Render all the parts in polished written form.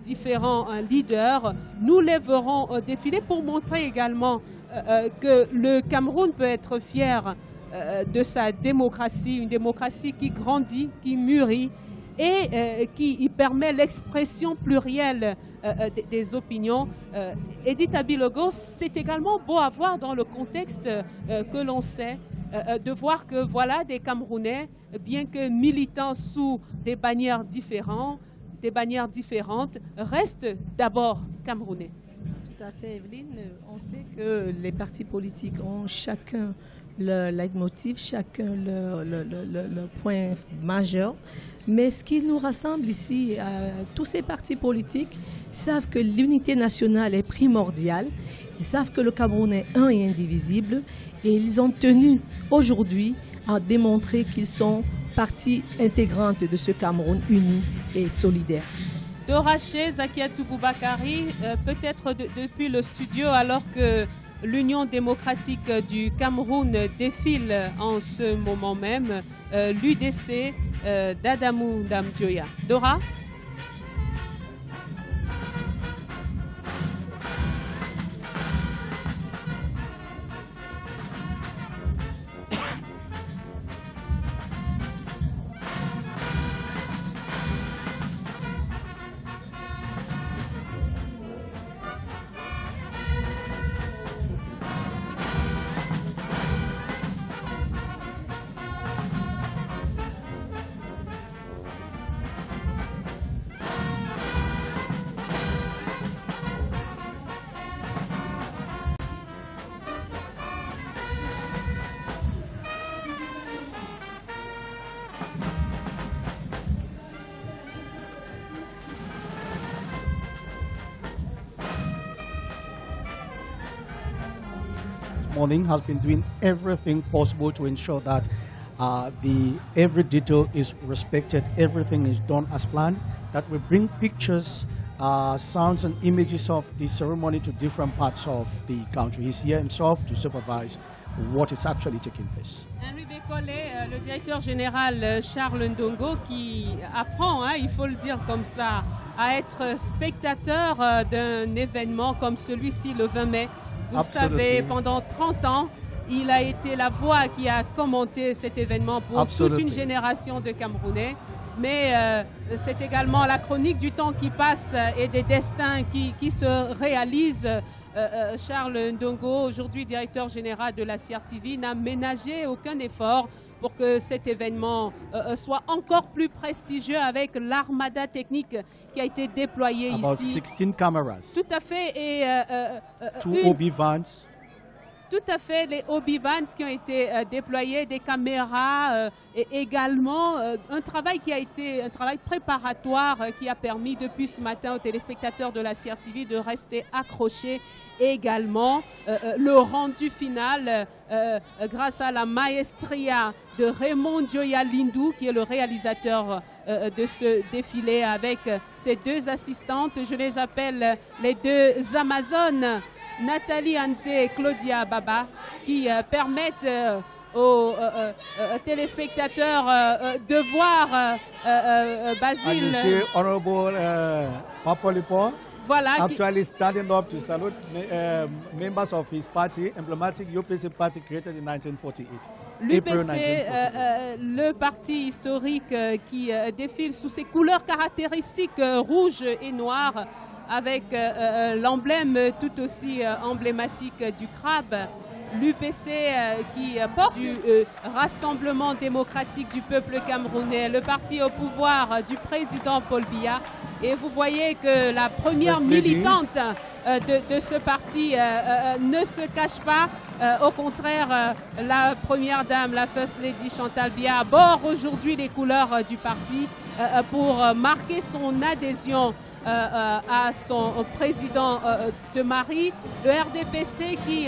différents leaders, nous les verrons défiler pour montrer également que le Cameroun peut être fier de sa démocratie, une démocratie qui grandit, qui mûrit et qui permet l'expression plurielle des opinions. Edith Abilogo, c'est également beau à voir dans le contexte que l'on sait, de voir que voilà des Camerounais, bien que militants sous des bannières différentes, restent d'abord Camerounais. Tout à fait, Evelyne. On sait que les partis politiques ont chacun le leitmotiv, chacun le point majeur. Mais ce qui nous rassemble ici, tous ces partis politiques savent que l'unité nationale est primordiale. Ils savent que le Cameroun est un et indivisible. Et ils ont tenu aujourd'hui à démontrer qu'ils sont partie intégrante de ce Cameroun uni et solidaire. Doraché, Zakiatou Boubakari, peut-être depuis le studio, alors que l'Union démocratique du Cameroun défile en ce moment même, l'UDC d'Adamou Damdioya. Dora? Morning has been doing everything possible to ensure that every detail is respected, everything is done as planned, that we bring pictures, sounds and images of the ceremony to different parts of the country. He's here himself to supervise what is actually taking place. Henri Bécollet, le directeur général Charles Ndongo, qui apprend, il faut le dire comme ça, à être spectateur d'un événement comme celui-ci le 20 mai. Vous savez, pendant 30 ans, il a été la voix qui a commenté cet événement pour toute une génération de Camerounais. Mais c'est également la chronique du temps qui passe et des destins qui se réalisent. Charles Ndongo, aujourd'hui directeur général de la CRTV, n'a ménagé aucun effort pour que cet événement soit encore plus prestigieux avec l'armada technique qui a été déployée ici. About 16 cameras. Tout à fait. Et, 2 OB vans. Tout à fait, les OB vans qui ont été déployés, des caméras et également un travail qui a été un travail préparatoire qui a permis depuis ce matin aux téléspectateurs de la CRTV de rester accrochés. Et également le rendu final grâce à la maestria de Raymond Dioya Lindou qui est le réalisateur de ce défilé avec ses deux assistantes. Je les appelle les deux Amazones, Nathalie Anze et Claudia Baba, qui permettent aux téléspectateurs de voir Basile. Voilà, actually standing up to salute members of his party, emblematic UPC party created in 1948. L'UPC, le parti historique qui défile sous ses couleurs caractéristiques rouge et noir, avec l'emblème tout aussi emblématique du crabe. L'UPC qui porte du Rassemblement démocratique du peuple camerounais, le parti au pouvoir du président Paul Biya. Et vous voyez que la première militante de ce parti ne se cache pas. Au contraire, la première dame, la First Lady Chantal Biya, aborde aujourd'hui les couleurs du parti pour marquer son adhésion à son président de mari, le RDPC qui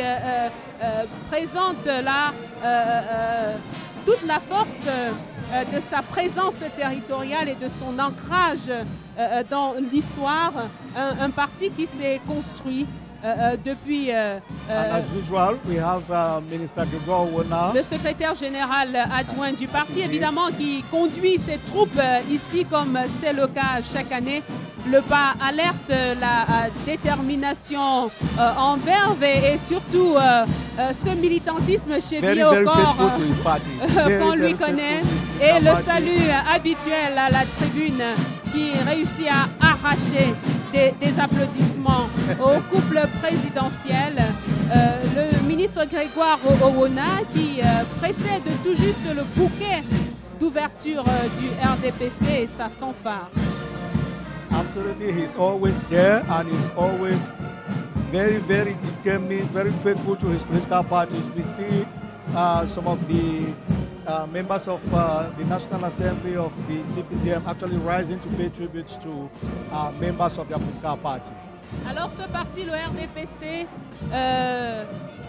présente là toute la force de sa présence territoriale et de son ancrage dans l'histoire, un parti qui s'est construit depuis as usual, we have Minister le secrétaire général adjoint du parti, évidemment, qui conduit ses troupes ici, comme c'est le cas chaque année. le pas alerte la détermination en verve et surtout ce militantisme chevillé au corps qu'on lui connaît et le salut habituel à la tribune qui réussit à arracher des applaudissements au couple présidentiel. Le ministre Grégoire Owona qui précède tout juste le bouquet d'ouverture du RDPC et sa fanfare. Absolutely, he's always there and he's always very, very determined, very faithful to his political parties. We see some of the members of the National Assembly of the CPDM actually rising to pay tributes to members of their political party. Alors ce parti, le RDPC,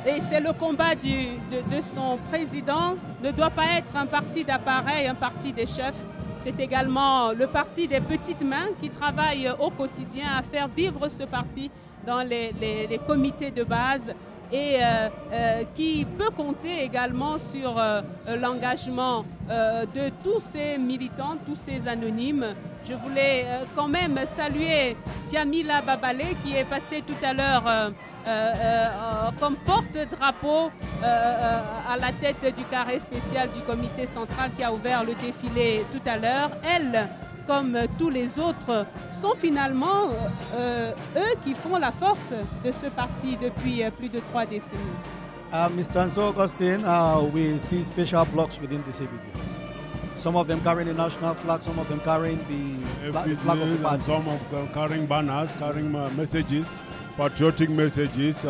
et c'est le combat de son président, ne doit pas être un parti d'appareil, un parti des chefs. C'est également le parti des petites mains qui travaillent au quotidien à faire vivre ce parti dans les comités de base et qui peut compter également sur l'engagement de tous ces militants, tous ces anonymes. Je voulais quand même saluer Djamila Babale qui est passée tout à l'heure comme porte-drapeau à la tête du carré spécial du comité central qui a ouvert le défilé tout à l'heure. Elle, comme tous les autres, sont finalement eux qui font la force de ce parti depuis plus de 3 décennies. Mr. Anso Augustine, we see special blocks within the CPD. Some of them carrying the national flag, some of them carrying the flag of the party. Some of them carrying banners, carrying messages, patriotic messages,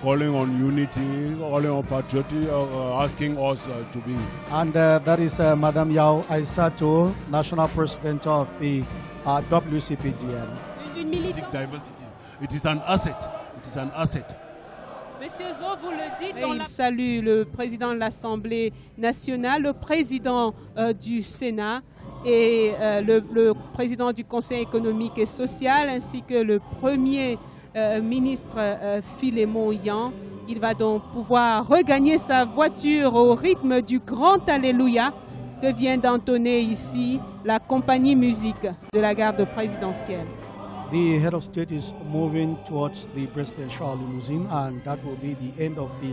calling on unity, calling on patriotic, asking us to be. And that is Madam Yao Aisato, National President of the WCPDM. Diversity. It is an asset. It is an asset. Monsieur Zo, vous le dites, il salue le président de l'Assemblée nationale, le président du Sénat et le président du Conseil économique et social, ainsi que le premier ministre Philémon Yan. Il va donc pouvoir regagner sa voiture au rythme du grand Alléluia que vient d'entonner ici la compagnie musique de la garde présidentielle. The head of state is moving towards the presidential limousine, and that will be the end of the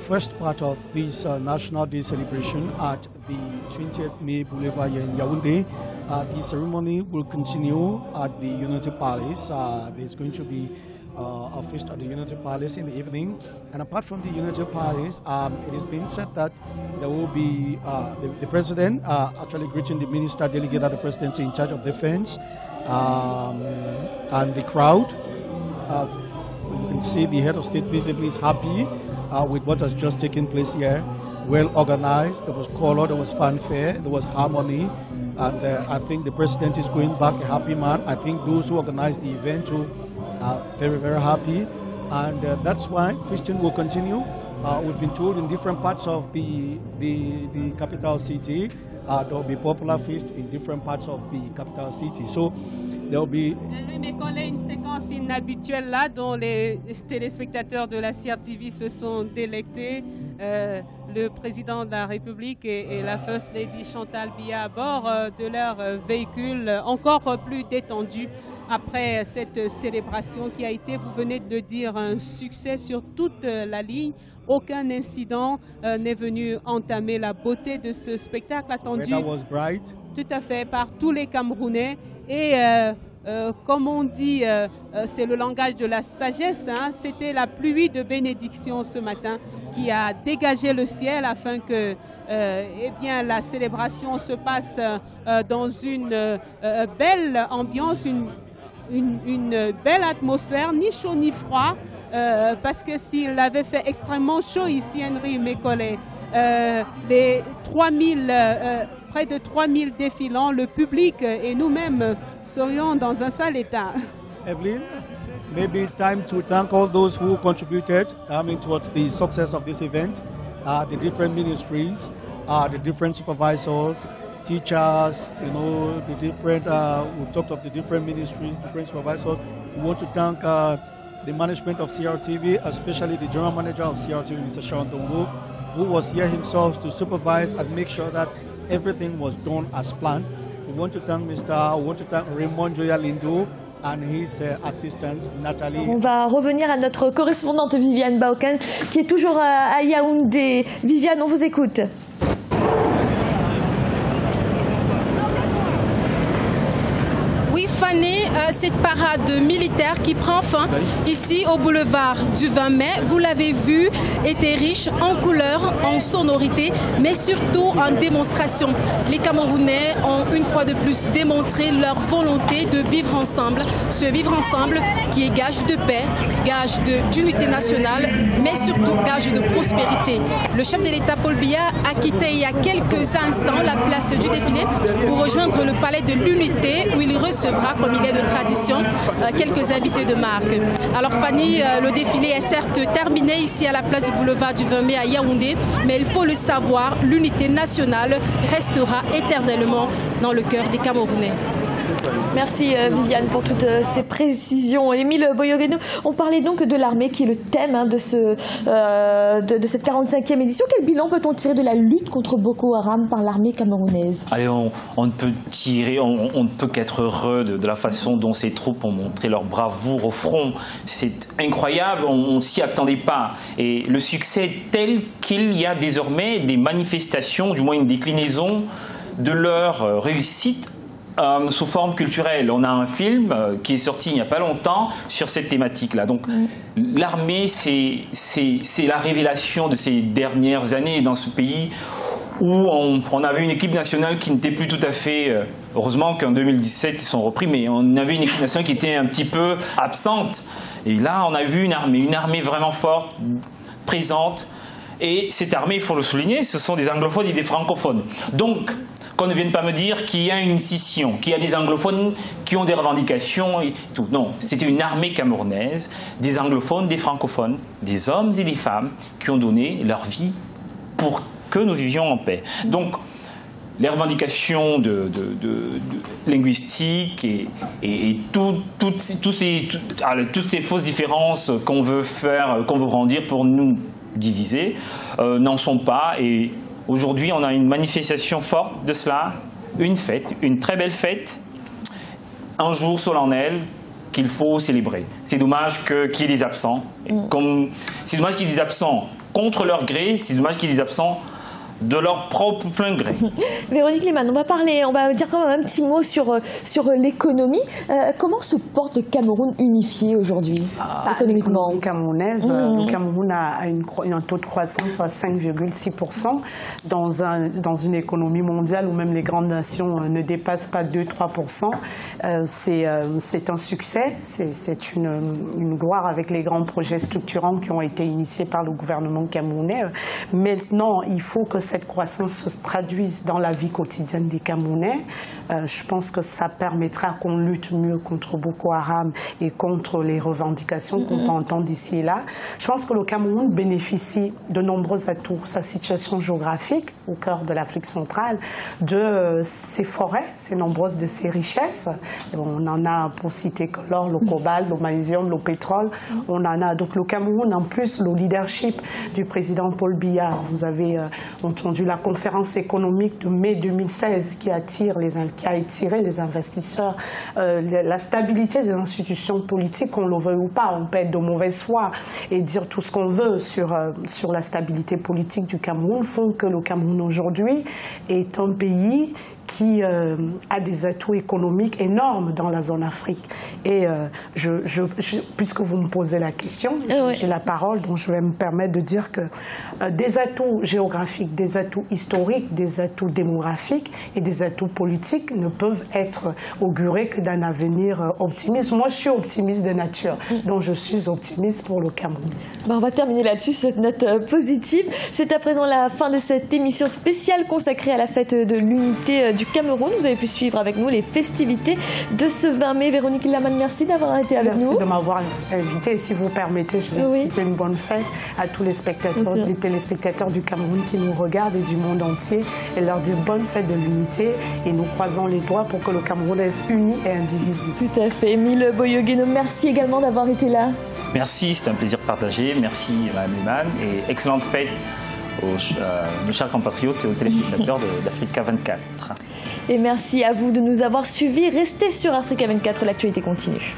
first part of this National Day celebration at the 20th May Boulevard here in Yaoundé. The ceremony will continue at the Unity Palace. There's going to be a feast at the Unity Palace in the evening. And apart from the Unity Palace, it is being said that there will be the president actually greeting the minister delegate at the presidency in charge of defense. And the crowd, you can see the head of state visibly is happy with what has just taken place here. Well organized, there was color, there was fanfare, there was harmony, and I think the president is going back a happy man. I think those who organized the event too are very, very happy, and that's why feasting will continue. We've been told in different parts of the capital city, there will be popular feast in different parts of the capital city. So there will be une séquence inhabituelle là dont les téléspectateurs de la CRTV se sont délectés. Le président de la République et la First Lady Chantal Biya à bord de leur véhicule encore plus détendu après cette célébration qui a été, vous venez de dire, un succès sur toute la ligne. Aucun incident n'est venu entamer la beauté de ce spectacle attendu tout à fait par tous les Camerounais. Et comme on dit, c'est le langage de la sagesse, hein, c'était la pluie de bénédiction ce matin qui a dégagé le ciel afin que eh bien, la célébration se passe dans une belle ambiance, une belle atmosphère, ni chaud ni froid. Parce que s'il avait fait extrêmement chaud ici, Henri Mécollet, les 3000, près de 3000 défilants, le public et nous-mêmes serions dans un sale état. Evelyn, maybe time to thank all those who contributed towards the success of this event, the different ministries, the different supervisors, teachers, you know, the different, we've talked of the different ministries, different supervisors. We want to thank the management of CRTV, especially the general manager of CRTV, Mr. Sharon Tongo, who was here himself to supervise and make sure that everything was done as planned. We want to thank Raymond Joya Lindo, and his assistant, Nathalie. On va revenir à notre correspondante Viviane Baokan, qui est toujours à Yaoundé. Viviane, on vous écoute. Oui, Fanny, cette parade militaire qui prend fin ici au boulevard du 20 mai, vous l'avez vu, était riche en couleurs, en sonorités, mais surtout en démonstration. Les Camerounais ont une fois de plus démontré leur volonté de vivre ensemble, ce vivre ensemble qui est gage de paix, gage d'unité nationale, mais surtout gage de prospérité. Le chef de l'État Paul Biya a quitté il y a quelques instants la place du défilé pour rejoindre le palais de l'Unité où il recevra, comme il est de tradition, quelques invités de marque. Alors Fanny, le défilé est certes terminé ici à la place du boulevard du 20 mai à Yaoundé, mais il faut le savoir, l'unité nationale restera éternellement dans le cœur des Camerounais. Merci Viviane pour toutes ces précisions. Émile Boyogeno, on parlait donc de l'armée qui est le thème de cette 45e édition. Quel bilan peut-on tirer de la lutte contre Boko Haram par l'armée camerounaise? Allez, on ne peut tirer, on ne peut qu'être heureux de la façon dont ces troupes ont montré leur bravoure au front. C'est incroyable, on ne s'y attendait pas. Et le succès est tel qu'il y a désormais des manifestations, du moins une déclinaison de leur réussite sous forme culturelle. On a un film qui est sorti il n'y a pas longtemps sur cette thématique-là. Donc l'armée, c'est la révélation de ces dernières années dans ce pays où on avait une équipe nationale qui n'était plus tout à fait... heureusement qu'en 2017, ils sont repris, mais on avait une équipe nationale qui était un petit peu absente. Et là, on a vu une armée vraiment forte, présente. Et cette armée, il faut le souligner, ce sont des anglophones et des francophones. Donc, qu'on ne vienne pas me dire qu'il y a une scission, qu'il y a des anglophones qui ont des revendications et tout. Non, c'était une armée camerounaise, des anglophones, des francophones, des hommes et des femmes qui ont donné leur vie pour que nous vivions en paix. Donc, les revendications linguistiques et toutes ces fausses différences qu'on veut brandir pour nous diviser n'en sont pas. Et aujourd'hui, on a une manifestation forte de cela, une fête, une très belle fête, un jour solennel qu'il faut célébrer. C'est dommage qu'il y ait des absents. C'est dommage qu'il y ait des absents contre leur gré, c'est dommage qu'il y ait des absents de leur propre plein gré. Véronique Lehmann, on va dire quand même un petit mot sur l'économie. Comment se porte le Cameroun unifié aujourd'hui, économiquement? Le Cameroun a un taux de croissance à 5,6% dans une économie mondiale où même les grandes nations ne dépassent pas 2-3%. C'est un succès, c'est une gloire avec les grands projets structurants qui ont été initiés par le gouvernement camerounais. Maintenant, il faut que cette croissance se traduise dans la vie quotidienne des Camerounais. Je pense que ça permettra qu'on lutte mieux contre Boko Haram et contre les revendications qu'on peut entendre ici et là. Je pense que le Cameroun bénéficie de nombreux atouts. Sa situation géographique, au cœur de l'Afrique centrale, de ses forêts, ses nombreuses de ses richesses. Et bon, on en a pour citer que l'or, le cobalt, le magnésium, le pétrole. On en a. Donc le Cameroun, en plus, le leadership du président Paul Biya. Vous avez entendu la conférence économique de mai 2016 qui a attiré les investisseurs. La stabilité des institutions politiques, qu'on le veuille ou pas, on peut être de mauvaise foi et dire tout ce qu'on veut sur la stabilité politique du Cameroun, font que le Cameroun aujourd'hui est un pays qui a des atouts économiques énormes dans la zone Afrique. Et puisque vous me posez la question, j'ai la parole, donc je vais me permettre de dire que des atouts géographiques, des atouts historiques, des atouts démographiques et des atouts politiques ne peuvent être augurés que d'un avenir optimiste. Moi, je suis optimiste de nature, donc je suis optimiste pour le Cameroun. On va terminer là-dessus, cette note positive. C'est à présent la fin de cette émission spéciale consacrée à la fête de l'unité du Cameroun. Vous avez pu suivre avec nous les festivités de ce 20 mai. Véronique Lehmann, merci d'avoir été avec nous. Merci de m'avoir invité. Si vous permettez, je vais souhaiter une bonne fête à tous les spectateurs, les téléspectateurs du Cameroun qui nous regardent et du monde entier et leur dire bonne fête de l'unité et nous croisons les doigts pour que le Cameroun reste uni et indivisible. Tout à fait. Émile Boyogeno, merci également d'avoir été là. Merci, c'est un plaisir partagé. Merci Mme Lehmann et excellente fête nos chers compatriotes et aux téléspectateurs d'Africa 24. Et merci à vous de nous avoir suivis. Restez sur Africa 24, l'actualité continue.